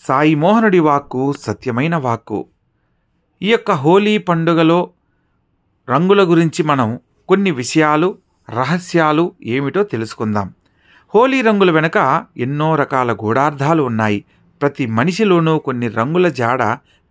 సాయి మోహనుడి వాక్కు సత్యమైన వాక్కు. ఈ యొక్క హోలీ పండుగలో రంగుల గురించి మనం కొన్ని విషయాలు, రహస్యాలు ఏమిటో తెలుసుకుందాం. హోలీ రంగుల వెనుక ఎన్నో రకాల గూఢార్థాలు ఉన్నాయి. ప్రతి మనిషిలోనూ కొన్ని రంగుల జాడ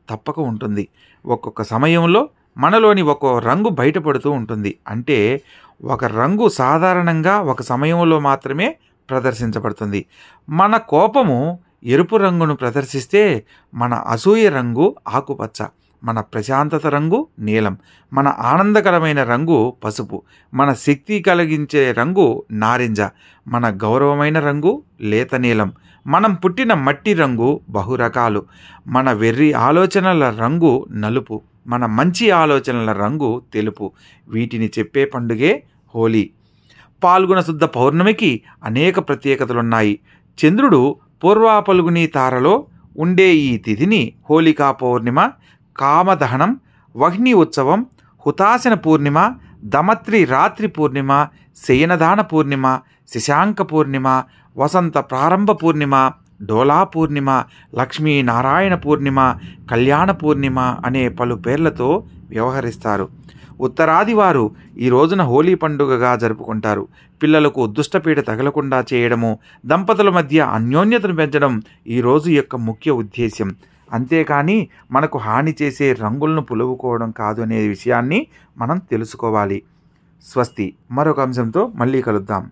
తప్పక ఉంటుంది. ఒక్కొక్క సమయంలో మనలోని ఒక్కో రంగు బయటపడుతూ ఉంటుంది. అంటే ఒక రంగు సాధారణంగా ఒక సమయంలో మాత్రమే ప్రదర్శించబడుతుంది. మన కోపము ఎరుపు రంగును ప్రదర్శిస్తే, మన అసూయ రంగు ఆకుపచ్చ, మన ప్రశాంతత రంగు నీలం, మన ఆనందకరమైన రంగు పసుపు, మన శక్తి కలిగించే రంగు నారింజ, మన గౌరవమైన రంగు లేత నీలం, మనం పుట్టిన మట్టి రంగు బహురకాలు, మన వెర్రి ఆలోచనల రంగు నలుపు, మన మంచి ఆలోచనల రంగు తెలుపు. వీటిని చెప్పే పండుగే హోలీ. పాల్గొన శుద్ధ పౌర్ణమికి అనేక ప్రత్యేకతలున్నాయి. చంద్రుడు పూర్వాపల్గుని తారలో ఉండే ఈ తిథిని హోళికా పౌర్ణిమ, కామదహనం, వహ్ని ఉత్సవం, హుతాశన పూర్ణిమ, దమత్రి రాత్రి పూర్ణిమ, శయనదాన పూర్ణిమ, శశాంక పూర్ణిమ, వసంత ప్రారంభ పూర్ణిమ, డోలా పూర్ణిమ, లక్ష్మీనారాయణ పూర్ణిమ, కళ్యాణ పూర్ణిమ అనే పలు పేర్లతో వ్యవహరిస్తారు. ఉత్తరాది వారు ఈ రోజున హోలీ పండుగగా జరుపుకుంటారు. పిల్లలకు దుష్టపీడ తగలకుండా చేయడము, దంపతుల మధ్య అన్యోన్యతను పెంచడం ఈ రోజు యొక్క ముఖ్య ఉద్దేశ్యం. అంతేకాని మనకు హాని చేసే రంగులను పులువుకోవడం కాదు అనే విషయాన్ని మనం తెలుసుకోవాలి. స్వస్తి. మరొక అంశంతో మళ్ళీ కలుద్దాం.